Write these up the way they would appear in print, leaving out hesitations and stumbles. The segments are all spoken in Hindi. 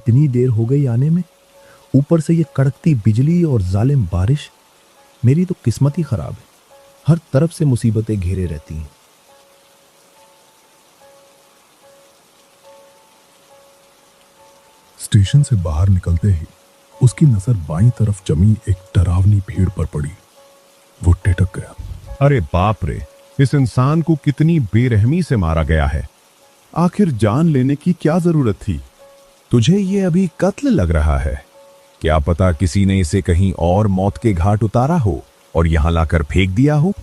इतनी देर हो गई आने में, ऊपर से ये कड़कती बिजली और जालिम बारिश। मेरी तो किस्मत ही खराब है, हर तरफ से मुसीबतें घेरे रहती हैं। स्टेशन से बाहर निकलते ही उसकी नजर बाईं तरफ जमी एक डरावनी भीड़ पर पड़ी। वो टिटक गया। अरे बाप रे, इस इंसान को कितनी बेरहमी से मारा गया है। आखिर जान लेने की क्या जरूरत थी? तुझे ये अभी कत्ल लग रहा है? क्या पता किसी ने इसे कहीं और मौत के घाट उतारा हो और यहां लाकर फेंक दिया हो।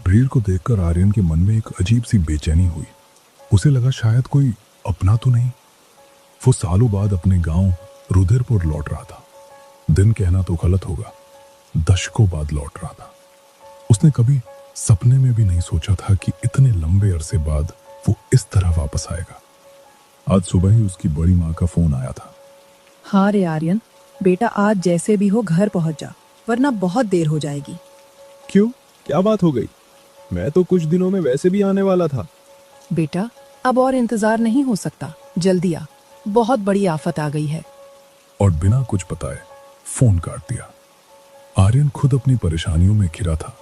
भीड़ को देखकर आर्यन के मन में एक अजीब सी बेचैनी हुई। उसे लगा शायद कोई अपना तो नहीं। वो सालों बाद अपने गांव रुधिरपुर लौट रहा था। दिन कहना तो गलत होगा, दशकों बाद लौट रहा था। उसने कभी सपने में भी नहीं सोचा था कि इतने लंबे अरसे बाद वो इस तरह वापस आएगा। आज सुबह ही उसकी बड़ी माँ का फोन आया था। हाँ रे आर्यन, बेटा आज जैसे भी हो घर पहुंच जा, वरना बहुत देर हो जाएगी। क्यों, क्या बात हो गई? मैं तो कुछ दिनों में वैसे भी आने वाला था। बेटा अब और इंतजार नहीं हो सकता, जल्दी आ, बहुत बड़ी आफत आ गई है। और बिना कुछ बताए फोन काट दिया। आर्यन खुद अपनी परेशानियों में घिरा था,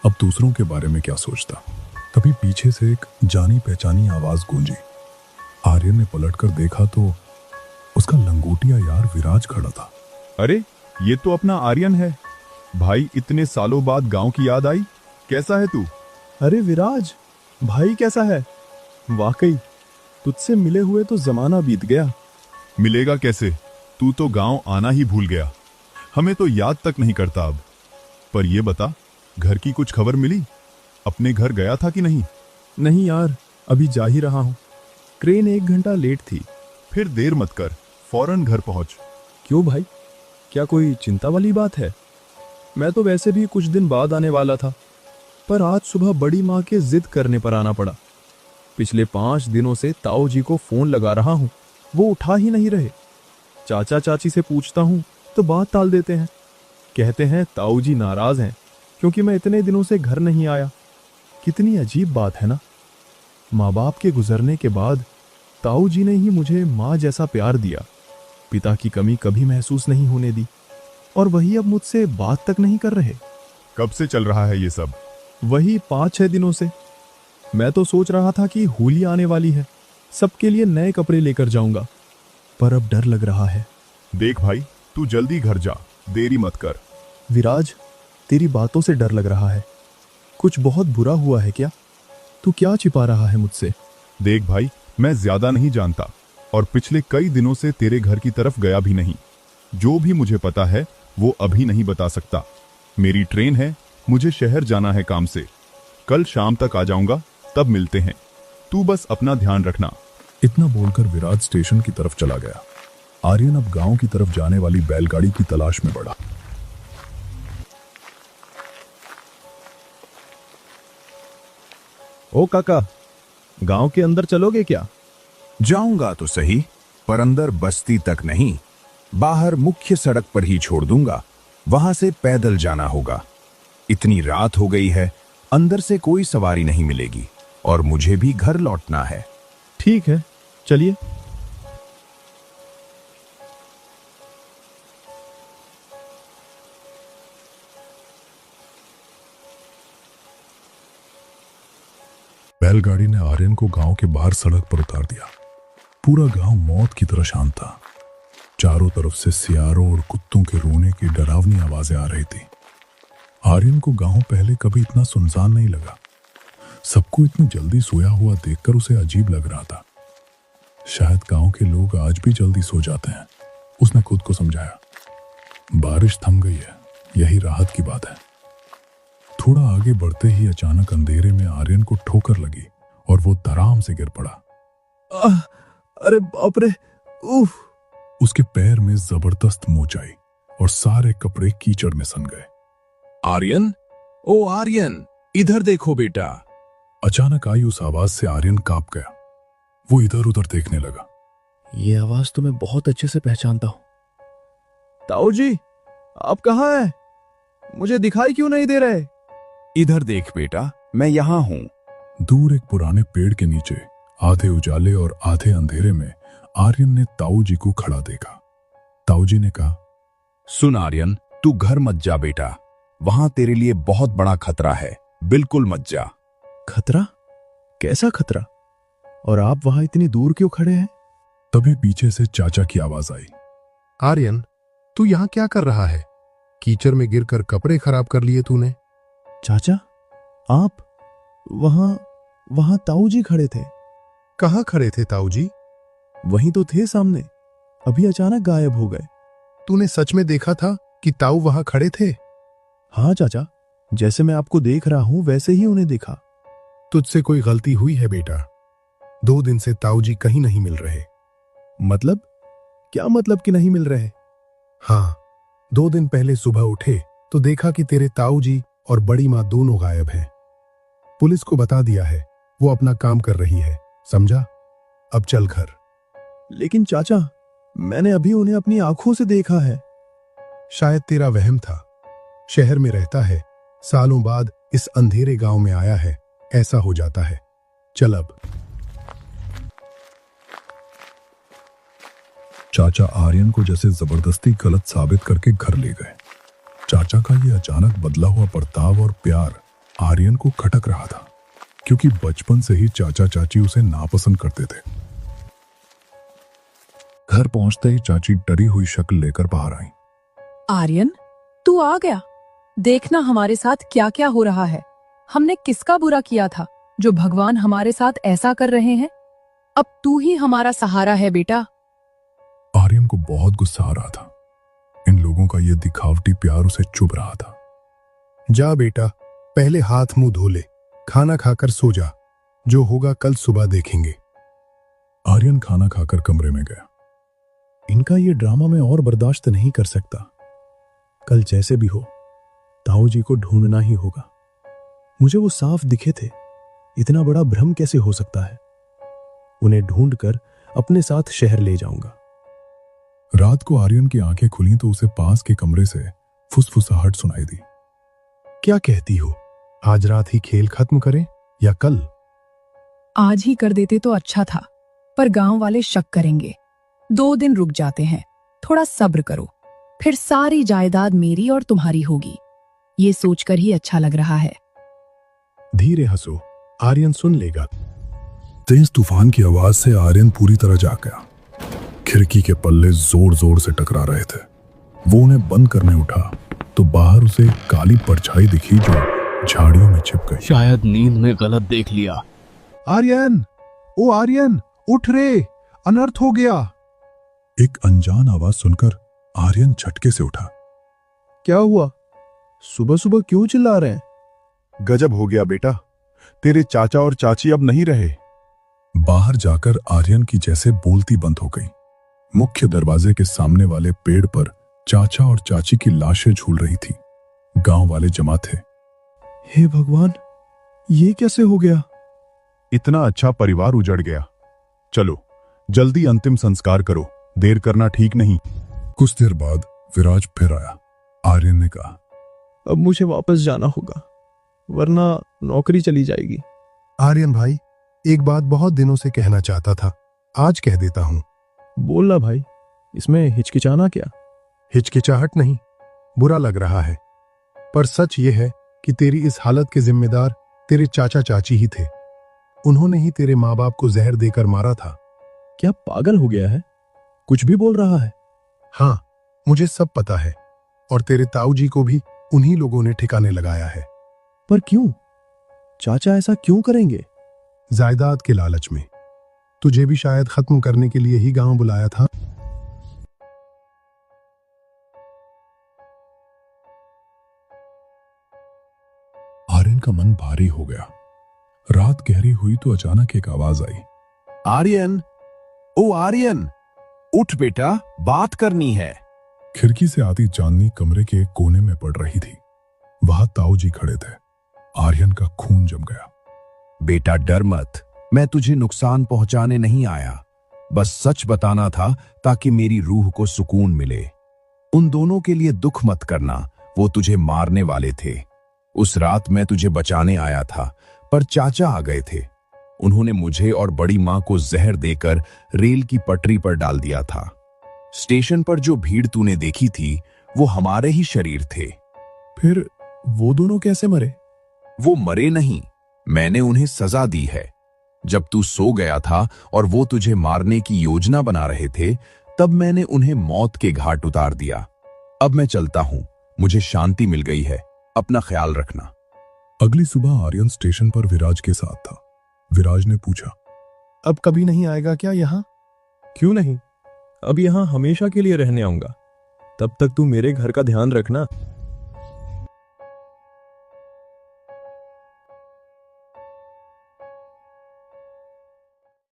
अब दूसरों के बारे में क्या सोचता। तभी पीछे से एक जानी पहचानी आवाज गूंजी। आर्यन ने पलटकर देखा तो उसका लंगोटिया यार विराज खड़ा था। अरे ये तो अपना आर्यन है। भाई इतने सालों बाद गांव की याद आई, कैसा है तू? अरे विराज भाई, कैसा है? वाकई तुझसे मिले हुए तो जमाना बीत गया। मिलेगा कैसे, तू तो गांव आना ही भूल गया। हमें तो याद तक नहीं करता अब। पर ये बता, घर की कुछ खबर मिली? अपने घर गया था कि नहीं? नहीं यार, अभी जा ही रहा हूँ। ट्रेन 1 घंटा लेट थी। फिर देर मत कर, फौरन घर पहुंच। क्यों भाई, क्या कोई चिंता वाली बात है? मैं तो वैसे भी कुछ दिन बाद आने वाला था, पर आज सुबह बड़ी माँ के जिद करने पर आना पड़ा। पिछले 5 दिनों से ताऊ जी को फोन लगा रहा हूँ, वो उठा ही नहीं रहे। चाचा चाची से पूछता हूँ तो बात टाल देते हैं, कहते हैं ताऊ जी नाराज हैं क्योंकि मैं इतने दिनों से घर नहीं आया। कितनी अजीब बात है ना। माँ बाप के गुजरने के बाद ताऊ जी ने ही मुझे माँ जैसा प्यार दिया, पिता की कमी कभी महसूस नहीं होने दी, और वही अब मुझसे बात तक नहीं कर रहे। कब से चल रहा है ये सब? वही 5-6 दिनों से। मैं तो सोच रहा था कि होली आने वाली है, सबके लिए नए कपड़े लेकर जाऊंगा, पर अब डर लग रहा है। देख भाई, तू जल्दी घर जा, देरी मत कर। विराज, तेरी बातों से डर लग रहा है। कुछ बहुत बुरा हुआ है क्या? तू क्या छिपा रहा है मुझसे? देख भाई, मैं ज्यादा नहीं जानता और पिछले कई दिनों से तेरे घर की तरफ गया भी नहीं। जो भी मुझे पता है वो अभी नहीं बता सकता। मेरी ट्रेन है, मुझे शहर जाना है काम से। कल शाम तक आ जाऊंगा, तब मिलते हैं। तू बस अपना ध्यान रखना। इतना बोलकर विराज स्टेशन की तरफ चला गया। आर्यन अब गांव की तरफ जाने वाली बैलगाड़ी की तलाश में बढ़ा। ओ काका, गांव के अंदर चलोगे क्या? जाऊंगा तो सही, पर अंदर बस्ती तक नहीं, बाहर मुख्य सड़क पर ही छोड़ दूंगा। वहां से पैदल जाना होगा। इतनी रात हो गई है, अंदर से कोई सवारी नहीं मिलेगी और मुझे भी घर लौटना है। ठीक है, चलिए। बैलगाड़ी ने आर्यन को गांव के बाहर सड़क पर उतार दिया। पूरा गांव मौत की तरह शांत था। चारों तरफ से सियारों और कुत्तों के रोने की डरावनी आवाजें आ रही थी। आर्यन को गांव पहले कभी इतना सुनसान नहीं लगा। सबको इतनी जल्दी सोया हुआ देखकर उसे अजीब लग रहा था। शायद गांव के लोग आज भी जल्दी सो जाते हैं, उसने खुद को समझाया। बारिश थम गई है, यही राहत की बात है। थोड़ा आगे बढ़ते ही अचानक अंधेरे में आर्यन को ठोकर लगी और वो धड़ाम से गिर पड़ा। अरे बाप रे, उफ! उसके पैर में जबरदस्त मोच आई और सारे कपड़े कीचड़ में सन गए। आर्यन, ओ आर्यन, इधर देखो बेटा। अचानक आई उस आवाज से आर्यन कांप गया। वो इधर उधर देखने लगा। ये आवाज तो मैं बहुत अच्छे से पहचानता हूं। ताऊ जी, आप कहाँ हैं? मुझे दिखाई क्यों नहीं दे रहे? इधर देख बेटा, मैं यहां हूं। दूर एक पुराने पेड़ के नीचे आधे उजाले और आधे अंधेरे में आर्यन ने ताऊ जी को खड़ा देखा। ताऊ जी ने कहा, सुन आर्यन, तू घर मत जा बेटा, वहां तेरे लिए बहुत बड़ा खतरा है, बिल्कुल मत जा। खतरा? कैसा खतरा? और आप वहां इतनी दूर क्यों खड़े हैं? तभी पीछे से चाचा की आवाज आई। आर्यन, तू यहां क्या कर रहा है? कीचड़ में गिरकर कपड़े खराब कर लिए तूने। चाचा, आप वहां ताऊ जी खड़े थे। कहाँ खड़े थे ताऊ जी? वहीं तो थे सामने, अभी अचानक गायब हो गए। तूने सच में देखा था कि ताऊ वहां खड़े थे? हाँ चाचा, जैसे मैं आपको देख रहा हूं वैसे ही उन्हें देखा। तुझसे कोई गलती हुई है बेटा। 2 दिन से ताऊ जी कहीं नहीं मिल रहे। मतलब? क्या मतलब कि नहीं मिल रहे? हाँ, 2 दिन पहले सुबह उठे तो देखा कि तेरे ताऊ जी और बड़ी माँ दोनों गायब हैं। पुलिस को बता दिया है, वो अपना काम कर रही है, समझा? अब चल घर। लेकिन चाचा, मैंने अभी उन्हें अपनी आंखों से देखा है। शायद तेरा वहम था। शहर में रहता है, सालों बाद इस अंधेरे गांव में आया है, ऐसा हो जाता है। चल अब। चाचा आर्यन को जैसे जबरदस्ती गलत साबित करके घर ले गए। चाचा का ये अचानक बदला हुआ बर्ताव और प्यार आर्यन को खटक रहा था, क्योंकि बचपन से ही चाचा चाची उसे नापसंद करते थे। घर पहुंचते ही चाची डरी हुई शक्ल लेकर बाहर आई। आर्यन, तू आ गया। देखना हमारे साथ क्या क्या हो रहा है। हमने किसका बुरा किया था जो भगवान हमारे साथ ऐसा कर रहे हैं? अब तू ही हमारा सहारा है बेटा। आर्यन को बहुत गुस्सा आ रहा था। इन लोगों का यह दिखावटी प्यार उसे चुभ रहा था। जा बेटा, पहले हाथ मुंह धो ले, खाना खाकर सो जा। जो होगा कल सुबह देखेंगे। आर्यन खाना खाकर कमरे में गया। इनका ये ड्रामा मैं और बर्दाश्त नहीं कर सकता। कल जैसे भी हो, ताऊ जी को ढूंढना ही होगा। मुझे वो साफ दिखे थे, इतना बड़ा भ्रम कैसे हो सकता है? उन्हें ढूंढकर अपने साथ शहर ले जाऊंगा। रात को आर्यन की आंखें खुली तो उसे पास के कमरे से फुसफुसाहट सुनाई दी। क्या कहती हो? आज रात ही खेल खत्म करें या कल? आज ही कर देते तो अच्छा था, पर गांव वाले शक करेंगे। 2 दिन रुक जाते हैं, थोड़ा सब्र करो, फिर सारी जायदाद मेरी और तुम्हारी होगी। ये सोचकर ही अच्छा लग रहा है। धीरे हंसो, आर्यन सुन लेगा। तेज तूफान की आवाज से आर्यन पूरी तरह जाग गया। खिड़की के पल्ले जोर जोर से टकरा रहे थे। वो उन्हें बंद करने उठा तो बाहर उसे एक काली परछाई दिखी जो झाड़ियों में छिप गई। शायद नींद में गलत देख लिया। आर्यन, ओ आर्यन, उठ रे, अनर्थ हो गया। एक अनजान आवाज सुनकर आर्यन झटके से उठा। क्या हुआ? सुबह सुबह क्यों चिल्ला रहे हैं? गजब हो गया बेटा, तेरे चाचा और चाची अब नहीं रहे। बाहर जाकर आर्यन की जैसे बोलती बंद हो गई। मुख्य दरवाजे के सामने वाले पेड़ पर चाचा और चाची की लाशें झूल रही थी। गांव वाले जमा थे। हे भगवान, ये कैसे हो गया? इतना अच्छा परिवार उजड़ गया। चलो जल्दी अंतिम संस्कार करो, देर करना ठीक नहीं। कुछ देर बाद विराज फिर आया। आर्यन ने कहा, अब मुझे वापस जाना होगा, वरना नौकरी चली जाएगी। आर्यन भाई, एक बात बहुत दिनों से कहना चाहता था, आज कह देता हूं। बोलना भाई, इसमें हिचकिचाना क्या? हिचकिचाहट नहीं, बुरा लग रहा है, पर सच ये है कि तेरी इस हालत के जिम्मेदार तेरे चाचा चाची ही थे। उन्होंने ही तेरे माँ बाप को जहर देकर मारा था। क्या पागल हो गया है? कुछ भी बोल रहा है। हाँ, मुझे सब पता है, और तेरे ताऊ जी को भी उन्हीं लोगों ने ठिकाने लगाया है। पर क्यों? चाचा ऐसा क्यों करेंगे? जायदाद के लालच में। तुझे भी शायद खत्म करने के लिए ही गांव बुलाया था। आर्यन का मन भारी हो गया। रात गहरी हुई तो अचानक एक आवाज आई। आर्यन, ओ आर्यन, उठ बेटा, बात करनी है। खिड़की से आती चांदनी कमरे के एक कोने में पड़ रही थी। वहां ताऊ जी खड़े थे। आर्यन का खून जम गया। बेटा डर मत, मैं तुझे नुकसान पहुंचाने नहीं आया, बस सच बताना था ताकि मेरी रूह को सुकून मिले। उन दोनों के लिए दुख मत करना, वो तुझे मारने वाले थे। उस रात मैं तुझे बचाने आया था, पर चाचा आ गए थे। उन्होंने मुझे और बड़ी मां को जहर देकर रेल की पटरी पर डाल दिया था। स्टेशन पर जो भीड़ तूने देखी थी वो हमारे ही शरीर थे। फिर वो दोनों कैसे मरे? वो मरे नहीं, मैंने उन्हें सजा दी है। जब तू सो गया था और वो तुझे मारने की योजना बना रहे थे, तब मैंने उन्हें मौत के घाट उतार दिया। अब मैं चलता हूं, मुझे शांति मिल गई है। अपना ख्याल रखना। अगली सुबह आर्यन स्टेशन पर विराज के साथ था। विराज ने पूछा, अब कभी नहीं आएगा क्या यहाँ? क्यों नहीं, अब यहाँ हमेशा के लिए रहने आऊंगा। तब तक तू मेरे घर का ध्यान रखना।